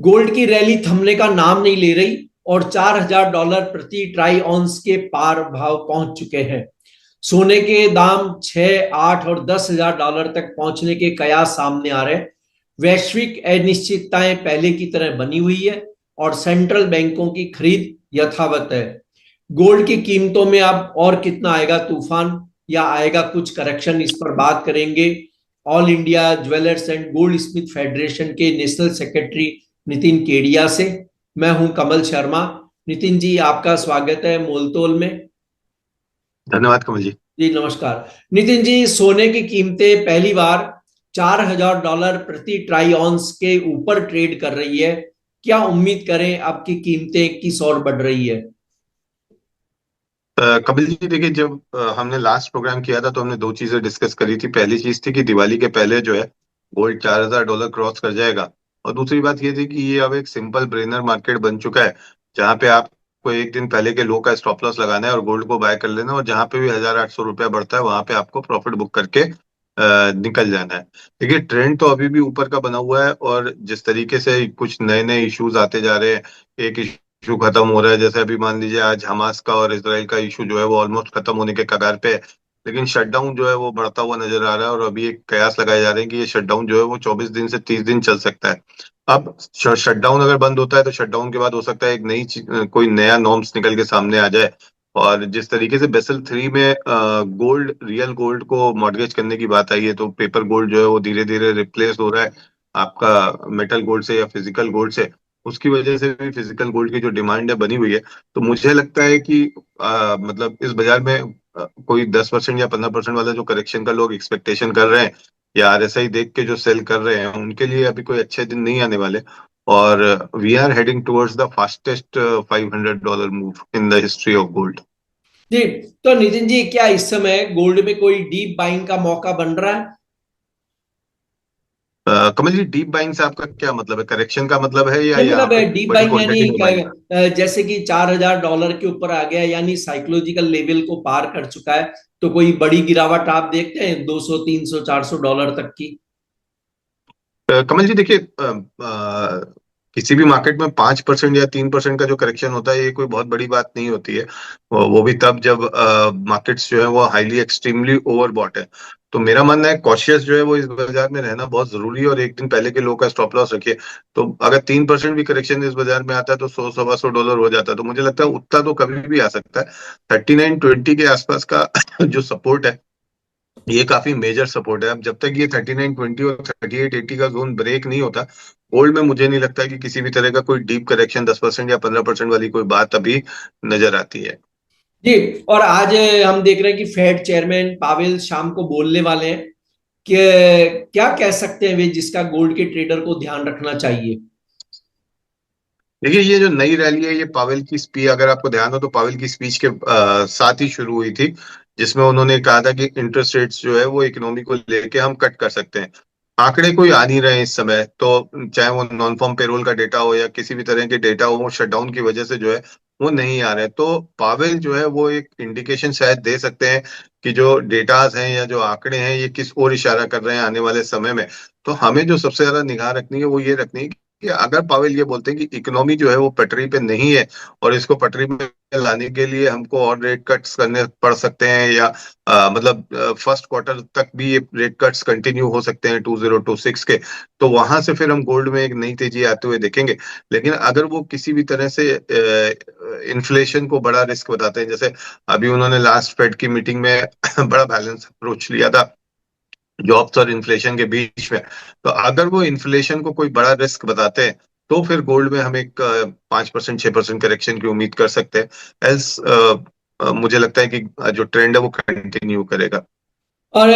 Gold की rally थमने का नाम नहीं ले रही और $4,000 प्रति ट्राई ऑन्स के पार भाव पहुंच चुके हैं। सोने के दाम 6, 8 और $10,000 तक पहुंचने के कयास सामने आ रहे हैं। वैश्विक अनिश्चितताएं पहले की तरह बनी हुई है और सेंट्रल बैंकों की खरीद यथावत है। गोल्ड की कीमतों में अब और कितना आएगा तूफान या आएगा कुछ करेक्शन, इस पर बात करेंगे all India jewellers and gold Smith federation के नेशनल सेक्रेटरी नितिन केडिया से। मैं हूं कमल शर्मा। नितिन जी, आपका स्वागत है मोलतोल में। धन्यवाद कमल जी। जी नमस्कार। नितिन जी, सोने की कीमतें पहली बार $4,000 प्रति ट्राई ऑन्स के ऊपर ट्रेड कर रही है। क्या उम्मीद करें आपकी कीमतें किस ओर बढ़ रही है? कपिल जी देखिए, जब हमने लास्ट प्रोग्राम किया था तो हमने दो चीजें डिस्कस करी थी। पहली चीज थी कि दिवाली के पहले जो है गोल्ड $4,000 क्रॉस कर जाएगा। और दूसरी बात ये थी कि ये अब एक सिंपल ब्रेनर मार्केट बन चुका है, जहां पे आपको एक दिन पहले के लो का स्टॉप लॉस लगाना है और गोल्ड को बाय कर लेना है, और जहां पे भी ₹1,800 बढ़ता है वहां पे आपको प्रॉफिट बुक करके निकल जाना है। देखिए, ट्रेंड तो अभी भी ऊपर का बना हुआ है, और जिस तरीके से कुछ नए नए इश्यूज आते जा रहे हैं, एक इशू खत्म हो रहा है। जैसे अभी मान लीजिए आज हमास का और इसराइल का इशू जो है वो ऑलमोस्ट खत्म होने के कगार पे है, लेकिन शटडाउन जो है वो बढ़ता हुआ नजर आ रहा है। और अभी एक कयास लगाए जा रहे हैं कि ये शटडाउन जो है वो 24 दिन से 30 दिन चल सकता है। अब शटडाउन अगर बंद होता है तो शटडाउन के बाद हो सकता है एक कोई नया नॉर्म्स निकल के सामने आ जाए। और जिस तरीके से बेसल 3 में गोल्ड, रियल गोल्ड को मॉर्गेज करने की बात आई है, तो पेपर गोल्ड जो है वो धीरे धीरे रिप्लेस हो रहा है आपका मेटल गोल्ड से या फिजिकल गोल्ड से। उसकी वजह से भी फिजिकल गोल्ड की जो डिमांड है बनी हुई है। तो मुझे लगता है कि मतलब इस बाजार में कोई 10% या 15% वाला जो करेक्शन का लोग एक्सपेक्टेशन कर रहे हैं, या आरएसआई देख के जो सेल कर रहे हैं, उनके लिए अभी कोई अच्छे दिन नहीं आने वाले। और we are heading towards the fastest $500 move in the history of gold. जी, तो नितिन जी, क्या इस समय गोल्ड में कोई डीप बाइंग का मौका बन रहा है? कमल जी, डीप बाइंग से आपका क्या मतलब है? करेक्शन का मतलब है या नहीं, यहाँ मतलब पे डीप बड़ी बाइंग यानी क्वांटिटी में बाइंग? जैसे कि $4,000 के ऊपर आ गया, यानी साइकोलॉजिकल लेवल को पार कर चुका है, तो कोई बड़ी गिरावट आप देखते हैं 200, 300, $400 तक की? कमल जी देखिए, किसी भी मार्केट में 5% या 3% का जो करेक्शन होता है, ये कोई बहुत बड़ी बात नहीं होती है। वो भी तब जब मार्केट्स जो है वो हाईली एक्सट्रीमली ओवरबॉट है। तो मेरा मानना है कॉशियस जो है वो इस बाजार में रहना बहुत जरूरी है, और एक दिन पहले के लो का स्टॉप लॉस रखिए। तो अगर 3% भी करेक्शन इस बाजार में आता है तो 100 $125 हो जाता है। तो मुझे लगता है उतना तो कभी भी आ सकता है। 3920 के आसपास का जो सपोर्ट है, ये काफी मेजर सपोर्ट है। अब जब तक ये 3920 और 3880 का जोन ब्रेक नहीं होता, गोल्ड में मुझे नहीं लगता कि किसी भी तरह का कोई डीप करेक्शन 10% या 15% वाली कोई बात अभी नजर आती है। जी, और आज हम देख रहे हैं कि फेड चेयरमैन पावेल शाम को बोलने वाले हैं कि क्या कह सकते हैं वे जिसका गोल्ड के ट्रेडर को ध्यान रखना चाहिए? देखिए, ये जो नई रैली है, ये पावेल की स्पीच, अगर आपको ध्यान हो तो पावेल की स्पीच के साथ ही शुरू हुई थी, जिसमें उन्होंने कहा था कि इंटरेस्ट रेट्स जो है वो इकोनॉमी को लेके हम कट कर सकते हैं। आंकड़े कोई आ नहीं रहे हैं इस समय, तो चाहे वो नॉन फॉर्म पेरोल का डेटा हो या किसी भी तरह के डेटा हो, वो शटडाउन की वजह से जो है वो नहीं आ रहे हैं। तो पावेल जो है वो एक इंडिकेशन शायद दे सकते हैं कि जो डेटाज हैं या जो आंकड़े हैं ये किस ओर इशारा कर रहे हैं आने वाले समय में। तो हमें जो सबसे ज्यादा निगाह रखनी है वो ये रखनी है कि अगर पावेल ये बोलते हैं कि इकोनॉमी जो है वो पटरी पे नहीं है, और इसको पटरी में लाने के लिए हमको और रेट कट्स करने पड़ सकते हैं, या मतलब फर्स्ट क्वार्टर तक भी ये रेट कट्स कंटिन्यू हो सकते हैं 2026 के, तो वहां से फिर हम गोल्ड में एक नई तेजी आते हुए देखेंगे। लेकिन अगर वो किसी भी तरह से इन्फ्लेशन को बड़ा रिस्क बताते हैं, जैसे अभी उन्होंने लास्ट फेड की मीटिंग में बड़ा बैलेंस अप्रोच लिया था जॉब्स और इन्फ्लेशन के बीच में, तो अगर वो इन्फ्लेशन को कोई बड़ा रिस्क बताते हैं तो फिर गोल्ड में हम एक 5% 6% करेक्शन की उम्मीद कर सकते हैं। एल्स मुझे लगता है कि जो ट्रेंड है वो कंटिन्यू करेगा। और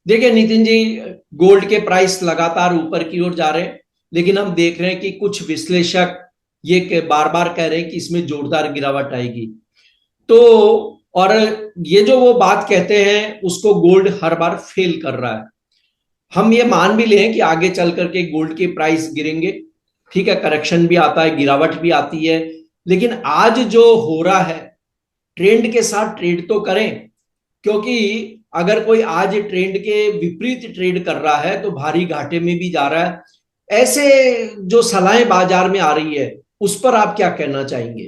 देखिए नितिन जी, गोल्ड के प्राइस लगातार ऊपर की ओर जा रहे हैं, लेकिन हम देख रहे हैं कि कुछ विश्लेषक ये बार बार कह रहे हैं कि इसमें जोरदार गिरावट आएगी। तो और ये जो वो बात कहते हैं उसको गोल्ड हर बार फेल कर रहा है। हम ये मान भी लें कि आगे चल करके गोल्ड के प्राइस गिरेंगे, ठीक है, करेक्शन भी आता है, गिरावट भी आती है, लेकिन आज जो हो रहा है, ट्रेंड के साथ ट्रेड तो करें। क्योंकि अगर कोई आज ट्रेंड के विपरीत ट्रेड कर रहा है तो भारी घाटे में भी जा रहा है। ऐसे जो सलाहें बाजार में आ रही है उस पर आप क्या कहना चाहेंगे?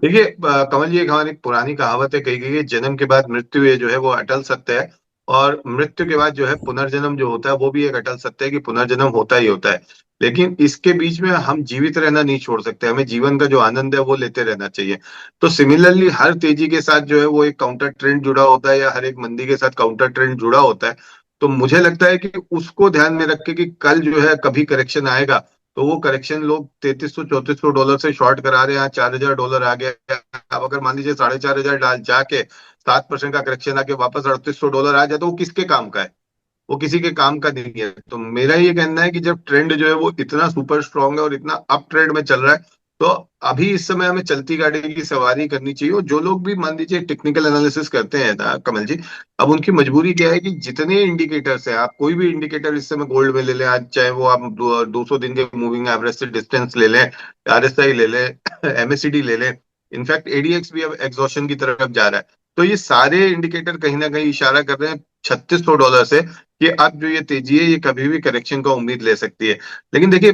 देखिए कमल जी, एक हमारी पुरानी कहावत है, कही गई है, जन्म के बाद मृत्यु ये जो है वो अटल सत्य है। और मृत्यु के बाद जो है पुनर्जन्म जो होता है वो भी एक अटल सत्य है कि पुनर्जन्म होता ही होता है। लेकिन इसके बीच में हम जीवित रहना नहीं छोड़ सकते, हमें जीवन का जो आनंद है वो लेते रहना चाहिए। तो सिमिलरली हर तेजी के साथ जो है वो एक काउंटर ट्रेंड जुड़ा होता है, या हर एक मंदी के साथ काउंटर ट्रेंड जुड़ा होता है। तो मुझे लगता है कि उसको ध्यान में रख के कि कल जो है कभी करेक्शन आएगा, तो वो करेक्शन लोग 3300 3400 डॉलर से शॉर्ट करा रहे हैं, आज 4000 डॉलर आ गया। अब अगर मान लीजिए 4500 डाल जाके 7% का करेक्शन आके वापस 3800 डॉलर आ जाए, तो वो किसके काम का है? वो किसी के काम का नहीं है। तो मेरा ये कहना है कि जब ट्रेंड जो है वो इतना सुपर स्ट्रांग है और इतना अप ट्रेंड में चल रहा है, तो अभी इस समय हमें चलती गाड़ी की सवारी करनी चाहिए। और जो लोग भी मान लीजिए टेक्निकल एनालिसिस करते हैं ना कमल जी, अब उनकी मजबूरी क्या है कि जितने इंडिकेटर्स हैं, आप कोई भी इंडिकेटर इस समय गोल्ड में ले लें आज, चाहे वो आप 200 दिन के मूविंग एवरेज से डिस्टेंस ले लें, आरएसआई ले लें, एमएसीडी ले लें, इनफैक्ट एडीएक्स भी अब एग्जॉशन की तरफ जा रहा है। तो ये सारे इंडिकेटर कहीं ना कहीं इशारा कर रहे हैं 3600 डॉलर से कि अब जो ये तेजी है ये कभी भी करेक्शन का उम्मीद ले सकती है। लेकिन देखिए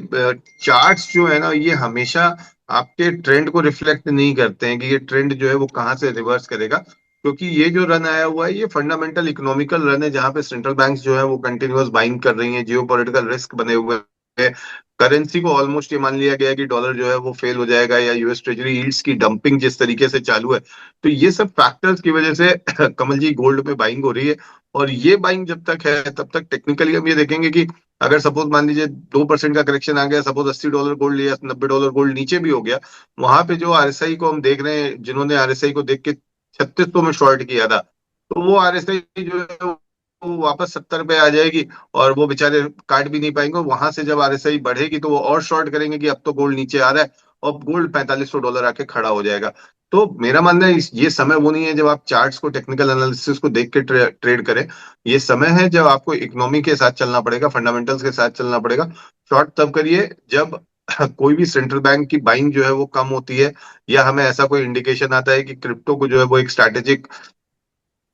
चार्ट्स जो है ना, ये हमेशा आपके ट्रेंड को रिफ्लेक्ट नहीं करते हैं कि ये ट्रेंड जो है वो कहाँ से रिवर्स करेगा। क्योंकि ये जो रन आया हुआ है ये फंडामेंटल इकोनॉमिकल रन है, जहां पे सेंट्रल बैंक्स जो है वो कंटिन्यूअस बाइंग कर रही हैं, जियो पॉलिटिकल रिस्क बने हुए हैं। करेंसी को ऑलमोस्ट ये मान लिया गया है कि डॉलर जो है वो फेल हो जाएगा, या यूएस ट्रेजरी यील्ड्स की डंपिंग जिस तरीके से चालू है, तो ये सब फैक्टर्स की वजह से कमल जी गोल्ड में बाइंग हो रही है। और ये बाइंग जब तक है तब तक टेक्निकली हम ये देखेंगे कि अगर सपोज मान लीजिए 2% का करेक्शन आ गया, सपोज $80 गोल्ड लिया, $90 गोल्ड नीचे भी हो गया, वहां पे जो आरएसआई को हम देख रहे हैं, जिन्होंने आरएसआई को देख के 3600 में शॉर्ट किया था, तो वो आरएसआई जो है वो वापस 70 पे आ जाएगी, और वो बेचारे काट भी नहीं पाएंगे। वहां से जब आरएसआई बढ़ेगी तो वो और शॉर्ट करेंगे कि अब तो गोल्ड नीचे आ रहा है, और गोल्ड $4500 आके खड़ा हो जाएगा। तो मेरा मानना है ये समय वो नहीं है जब आप चार्ट्स को, टेक्निकल एनालिसिस को देख के ट्रेड करें। ये समय है जब आपको इकोनॉमी के साथ चलना पड़ेगा, फंडामेंटल्स के साथ चलना पड़ेगा। शॉर्ट तब करिए जब कोई भी सेंट्रल बैंक की बाइंग जो है वो कम होती है, या हमें ऐसा कोई इंडिकेशन आता है कि क्रिप्टो को जो है वो एक स्ट्रैटेजिक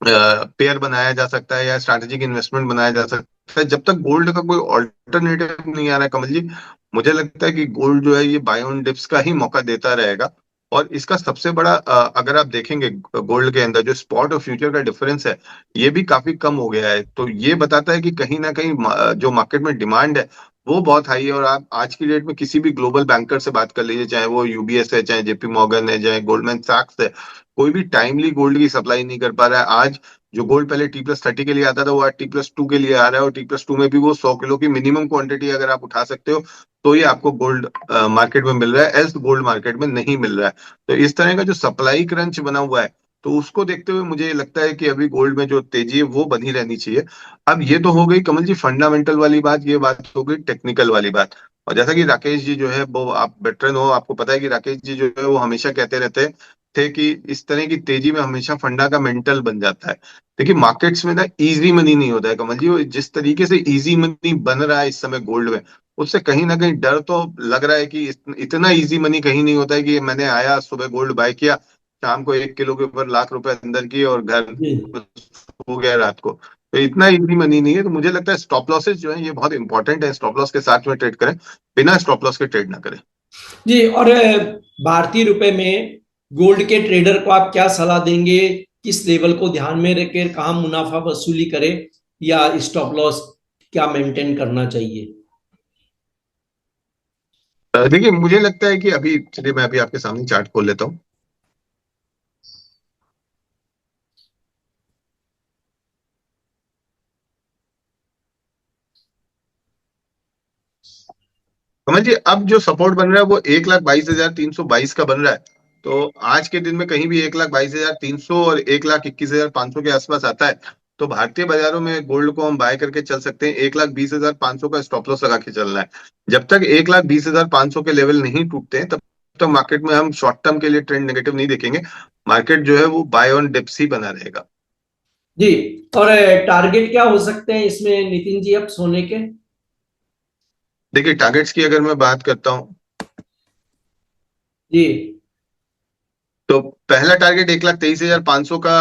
पेयर बनाया जा सकता है या स्ट्रैटेजिक इन्वेस्टमेंट बनाया जा सकता है। जब तक गोल्ड का कोई ऑल्टरनेटिव नहीं आ रहा है कमल जी, मुझे लगता है कि गोल्ड जो है ये बाय ऑन डिप्स का ही मौका देता रहेगा। और इसका सबसे बड़ा अगर आप देखेंगे गोल्ड के अंदर जो स्पॉट और फ्यूचर का डिफरेंस है, ये भी काफी कम हो गया है। तो ये बताता है कि कहीं ना कहीं जो मार्केट में डिमांड है वो बहुत हाई है। और आप आज की डेट में किसी भी ग्लोबल बैंकर से बात कर लीजिए, चाहे वो यूबीएस है, चाहे जेपी मॉर्गन है, चाहे गोल्डमैन सैक्स है, कोई भी टाइमली गोल्ड की सप्लाई नहीं कर पा रहा है। आज जो गोल्ड पहले T+30 के लिए आता था, वो आज T+2 के लिए आ रहा है, और T+2 में भी वो 100 किलो की मिनिमम क्वांटिटी अगर आप उठा सकते हो तो ये आपको गोल्ड मार्केट में मिल रहा है, एल्स गोल्ड मार्केट में नहीं मिल रहा है। तो इस तरह का जो सप्लाई क्रंच बना हुआ है, तो उसको देखते हुए मुझे लगता है कि अभी गोल्ड में जो तेजी है वो बनी रहनी चाहिए। अब ये तो हो गई कमल जी फंडामेंटल वाली बात, ये बात हो गई टेक्निकल वाली बात। और जैसा कि राकेश जी जो है वो, आप वेटरन हो, आपको पता है कि राकेश जी जो है वो हमेशा कहते रहते थे कि इस तरह की तेजी में हमेशा फंडा का मेंटल बन जाता है। देखिए मार्केट्स में ना इजी मनी नहीं होता है कमल जी, वो जिस तरीके से इजी मनी बन रहा है इस समय गोल्ड में, उससे कहीं ना कहीं डर तो लग रहा है कि इतना इजी मनी कहीं नहीं होता है कि मैंने आया सुबह गोल्ड बाय किया, शाम को 1 किलो के ऊपर लाख रुपए अंदर किए और घर जी। हो गया रात को। तो इतना इजी मनी नहीं है। तो मुझे लगता है स्टॉप लॉसेस जो है ये बहुत इंपॉर्टेंट है, स्टॉप लॉस के साथ में ट्रेड करें, बिना स्टॉप लॉस के ट्रेड ना करें। जी, और भारतीय रुपए में गोल्ड के ट्रेडर को आप क्या सलाह देंगे? किस लेवल को ध्यान में रखकर कहाँ मुनाफा वसूली करे, या स्टॉप लॉस क्या मेंटेन करना चाहिए? देखिए मुझे लगता है कि अभी चलिए मैं अभी आपके सामने चार्ट खोल लेता हूँ। कमल जी अब जो सपोर्ट बन रहा है वो 1,22,322 का बन रहा है। तो आज के दिन में कहीं भी 1,22,300 और 1,21,500 के आसपास आता है, तो भारतीय बाजारों में गोल्ड को हम बाय करके चल सकते हैं। 1,20,500 का स्टॉप लॉस लगा के चलना है। जब तक 1,20,500 के लेवल नहीं टूटते हैं तब तक मार्केट में हम शॉर्ट टर्म के लिए ट्रेंड नेगेटिव नहीं देखेंगे। मार्केट जो है वो बाय ऑन डिप्स ही बना रहेगा। जी, और टारगेट क्या हो सकते हैं इसमें नितिन जी अब सोने के? देखिए टारगेट्स की अगर मैं बात करता हूँ, जी। तो पहला टारगेट 1,23,500 का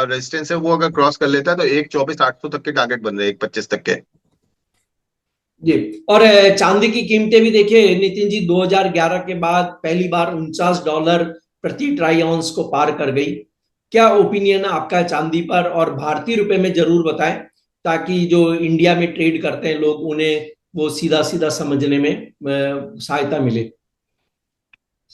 रेजिस्टेंस है, वो अगर क्रॉस कर लेता है तो 1,24,800 तक के टारगेट बन रहे हैं, 1,25 तक के। जी। और चांदी की कीमतें भी देखिए नितिन जी, 2011 के बाद पहली बार $49 प्रति ट्राई ऑन्स को पार कर गई। क्या ओपिनियन है आपका चांदी पर, और भारतीय रुपए में जरूर बताएं, ताकि जो इंडिया में ट्रेड करते हैं लोग, उन्हें वो सीधा सीधा समझने में सहायता मिले।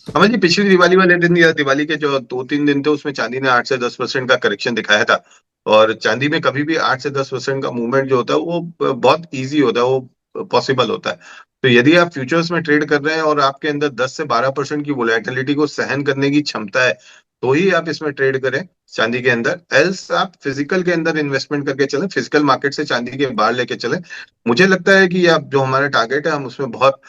हमें जी पिछली दिवाली वाले दिन या दिवाली के जो 2-3 दिन थे उसमें चांदी ने 8 से 10% का करेक्शन दिखाया था। और चांदी में कभी भी 8 से 10% का मूवमेंट जो होता है वो बहुत इजी होता है, वो पॉसिबल होता है। तो यदि आप फ्यूचर्स में ट्रेड कर रहे हैं और आपके अंदर 10 से 12% की वोलेटिलिटी को सहन करने की क्षमता है, तो ही आप इसमें ट्रेड करें चांदी के अंदर। एल्स आप फिजिकल के अंदर इन्वेस्टमेंट करके चलें, फिजिकल मार्केट से चांदी के बाहर लेके चलें। मुझे लगता है कि आप जो हमारा टारगेट है हम उसमें बहुत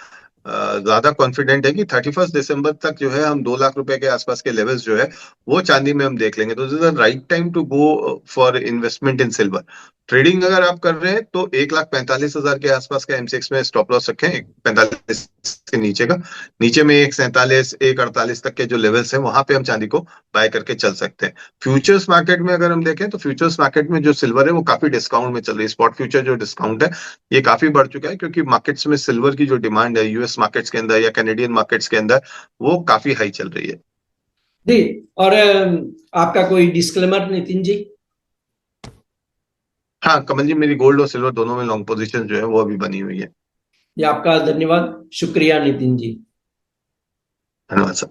ज्यादा कॉन्फिडेंट है कि 31 दिसंबर तक जो है हम 2 लाख रुपए के आसपास के लेवल्स जो है वो चांदी में हम देख लेंगे। तो this is the right time to go for investment in silver. Trading अगर आप कर रहे हैं तो 1,45,000 के आसपास का एमसीएक्स में स्टॉप लॉस रखें, 45 के नीचे का। नीचे में 1,47 1,48 तक के जो लेवल्स हैं वहां पे हम चांदी को बाय करके चल सकते हैं। फ्यूचर्स मार्केट में अगर हम देखें तो फ्यूचर्स मार्केट में जो सिल्वर है वो काफी डिस्काउंट में चल रही है। स्पॉट फ्यूचर जो डिस्काउंट है ये काफी बढ़ चुका है, क्योंकि मार्केट्स में सिल्वर की जो डिमांड है यूएस मार्केट्स के अंदर या कैनेडियन मार्केट्स के अंदर वो काफी हाई चल रही है। जी। और आपका कोई डिस्क्लेमर नितिन जी? हाँ कमल जी, मेरी गोल्ड और सिल्वर दोनों में लॉन्ग पोजीशन जो है वो अभी बनी हुई है। जी, आपका धन्यवाद, शुक्रिया नितिन जी। धन्यवाद सर।